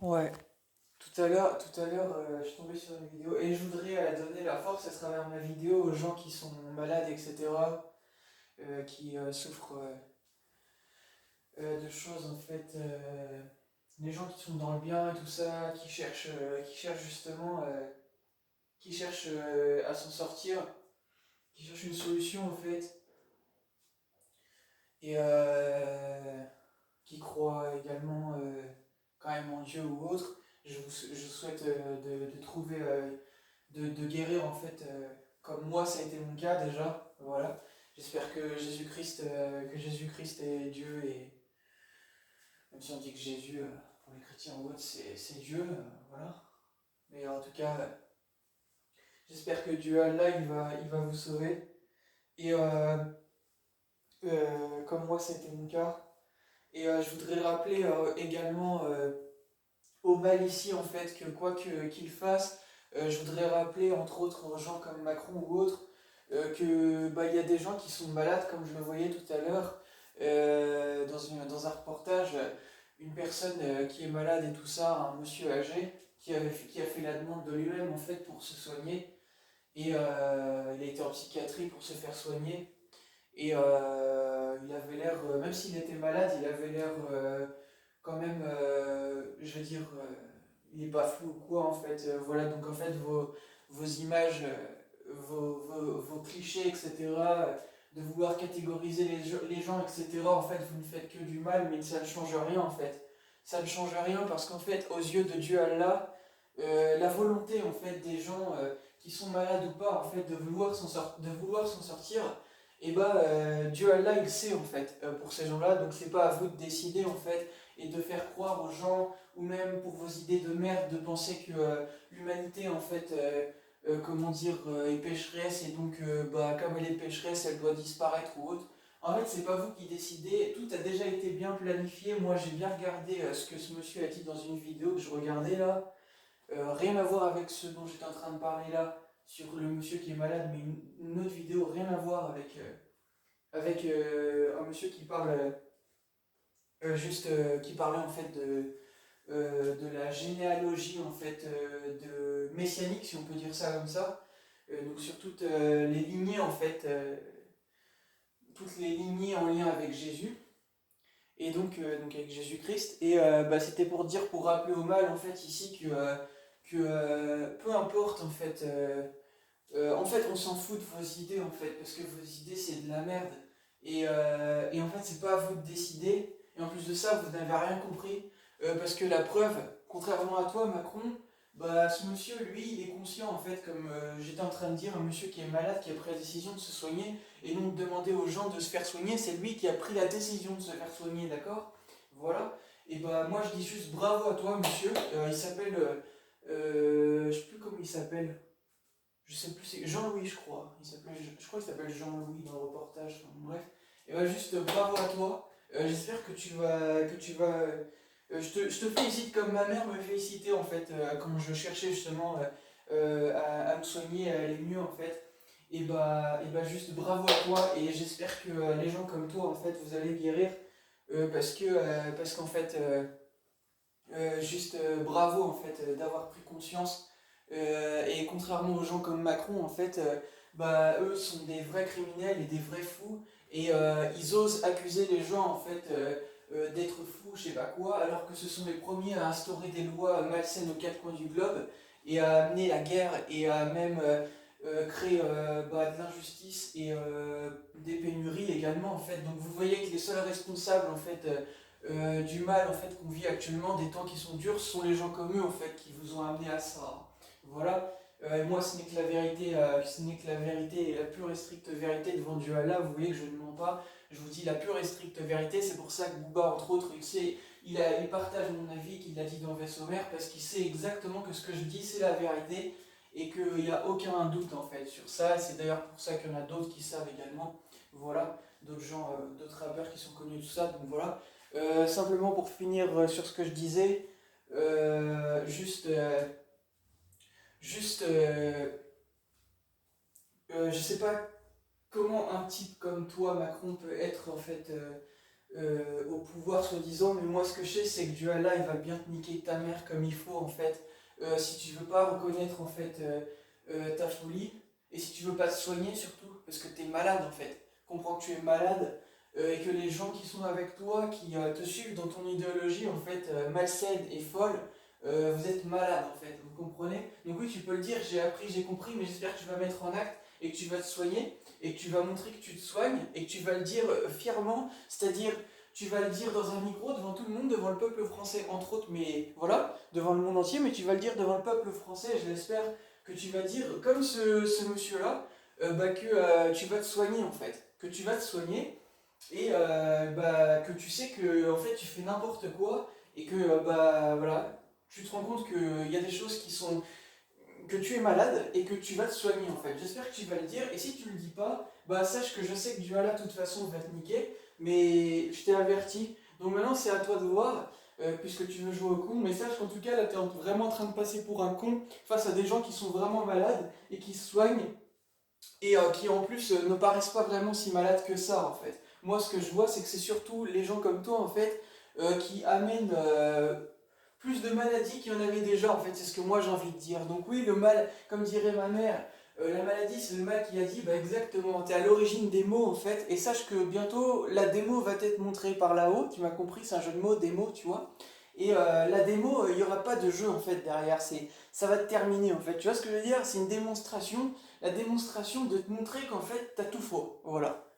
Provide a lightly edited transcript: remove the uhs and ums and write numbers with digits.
Ouais, tout à l'heure, je suis tombé sur une vidéo et je voudrais donner la force à travers ma vidéo aux gens qui sont malades, etc., qui souffrent de choses en fait, les gens qui sont dans le bien et tout ça, qui cherchent justement, qui cherchent à s'en sortir, qui cherchent une solution en fait, et qui croient également quand même en Dieu ou autre. Je souhaite de trouver de guérir en fait, comme moi ça a été mon cas déjà. Voilà. J'espère que Jésus-Christ est Dieu et même si on dit que Jésus pour les chrétiens ou autres c'est Dieu, voilà. Mais en tout cas, j'espère que Dieu Allah il va vous sauver. Et comme moi c'était mon cas. Et je voudrais rappeler également au mal ici en fait que quoi qu'il fasse, je voudrais rappeler entre autres aux gens comme Macron ou autres que bah, il y a des gens qui sont malades comme je le voyais tout à l'heure dans un reportage, une personne qui est malade et tout ça, un monsieur âgé qui a fait la demande de lui-même en fait pour se soigner et il a été en psychiatrie pour se faire soigner et il avait l'air, même s'il était malade, il avait l'air quand même, je veux dire, il est pas fou ou quoi en fait. Voilà, donc en fait, vos images, vos clichés, etc., de vouloir catégoriser les gens, etc., en fait, vous ne faites que du mal, mais ça ne change rien en fait. Ça ne change rien parce qu'en fait, aux yeux de Dieu Allah, la volonté en fait des gens qui sont malades ou pas, en fait, de vouloir s'en sortir, et bah Dieu Allah il sait en fait pour ces gens-là, donc c'est pas à vous de décider en fait et de faire croire aux gens ou même pour vos idées de merde de penser que l'humanité en fait comment dire est pécheresse et donc bah comme elle est pécheresse elle doit disparaître ou autre. En fait c'est pas vous qui décidez, tout a déjà été bien planifié. Moi j'ai bien regardé ce que ce monsieur a dit dans une vidéo que je regardais là. Rien à voir avec ce dont j'étais en train de parler là sur le monsieur qui est malade, mais une autre vidéo rien à voir avec un monsieur qui parle qui parlait en fait de la généalogie en fait de messianique si on peut dire ça comme ça. Donc sur toutes les lignées en fait, toutes les lignées en lien avec Jésus et donc avec Jésus-Christ. Et bah, c'était pour dire, pour rappeler au mal en fait ici que peu importe en fait on s'en fout de vos idées en fait parce que vos idées c'est de la merde et en fait c'est pas à vous de décider et en plus de ça vous n'avez rien compris parce que la preuve, contrairement à toi Macron, bah ce monsieur lui il est conscient en fait comme j'étais en train de dire, un monsieur qui est malade qui a pris la décision de se soigner et donc de demander aux gens de se faire soigner, c'est lui qui a pris la décision de se faire soigner, d'accord? Voilà. Et bah moi je dis juste bravo à toi monsieur. Il s'appelle je sais plus comment il s'appelle, je sais plus, c'est Jean-Louis, je crois. Je crois qu'il s'appelle Jean-Louis dans le reportage. Enfin, bref. Et bah, juste bravo à toi. J'espère que tu vas. Je te félicite comme ma mère me félicitait en fait quand je cherchais justement à me soigner, à aller mieux en fait. Et bah juste bravo à toi et j'espère que les gens comme toi en fait vous allez guérir parce qu'en fait juste bravo en fait d'avoir pris conscience et contrairement aux gens comme Macron en fait bah eux sont des vrais criminels et des vrais fous et ils osent accuser les gens en fait d'être fous je sais pas quoi alors que ce sont les premiers à instaurer des lois malsaines aux quatre coins du globe et à amener la guerre et à même créer bah, de l'injustice et des pénuries également en fait. Donc vous voyez que les seuls responsables en fait du mal en fait qu'on vit actuellement, des temps qui sont durs, ce sont les gens comme eux en fait qui vous ont amené à ça. Voilà. Et moi, ce n'est que la vérité, ce n'est que la vérité et la pure et stricte vérité devant Dieu Allah. Vous voyez que je ne mens pas. Je vous dis la pure et stricte vérité. C'est pour ça que Bouba, entre autres, il sait, il partage mon avis qu'il a dit dans Vaisseau Mère parce qu'il sait exactement que ce que je dis, c'est la vérité et qu'il n'y a aucun doute en fait sur ça. C'est d'ailleurs pour ça qu'il y en a d'autres qui savent également. Voilà, d'autres gens, d'autres rappeurs qui sont connus, tout ça. Donc voilà. Simplement pour finir sur ce que je disais, juste, juste je sais pas comment un type comme toi, Macron, peut être en fait au pouvoir soi-disant, mais moi ce que je sais c'est que Dieu Allah il va bien te niquer ta mère comme il faut en fait. Si tu veux pas reconnaître en fait ta folie, et si tu veux pas te soigner surtout, parce que tu es malade en fait. Comprends que tu es malade et que les gens qui sont avec toi, qui te suivent dans ton idéologie en fait malsaine et folle, vous êtes malade en fait, vous comprenez? Donc oui tu peux le dire, j'ai appris, j'ai compris, mais j'espère que tu vas mettre en acte et que tu vas te soigner et que tu vas montrer que tu te soignes et que tu vas le dire fièrement, c'est-à-dire tu vas le dire dans un micro devant tout le monde, devant le peuple français entre autres, mais voilà, devant le monde entier, mais tu vas le dire devant le peuple français, je l'espère que tu vas dire, comme ce monsieur-là, que tu vas te soigner en fait, que tu vas te soigner et que tu sais que en fait tu fais n'importe quoi et que voilà, tu te rends compte qu'il y a des choses qui sont que tu es malade et que tu vas te soigner en fait. J'espère que tu vas le dire et si tu le dis pas, sache que je sais que Dieu Allah de toute façon va te niquer, mais je t'ai averti. Donc maintenant c'est à toi de voir, puisque tu veux jouer au con, mais sache qu'en tout cas là tu es vraiment en train de passer pour un con face à des gens qui sont vraiment malades et qui se soignent et qui en plus ne paraissent pas vraiment si malades que ça en fait. Moi ce que je vois c'est que c'est surtout les gens comme toi en fait qui amènent plus de maladies qu'il y en avait déjà en fait, c'est ce que moi j'ai envie de dire. Donc oui le mal, comme dirait ma mère, la maladie c'est le mal qui a dit, exactement, t'es à l'origine des mots en fait, et sache que bientôt la démo va être montrée par là-haut, tu m'as compris, c'est un jeu de mots, démo tu vois. Et la démo, il n'y aura pas de jeu en fait derrière, ça va te terminer en fait. Tu vois ce que je veux dire? C'est une démonstration, la démonstration de te montrer qu'en fait t'as tout faux. Voilà.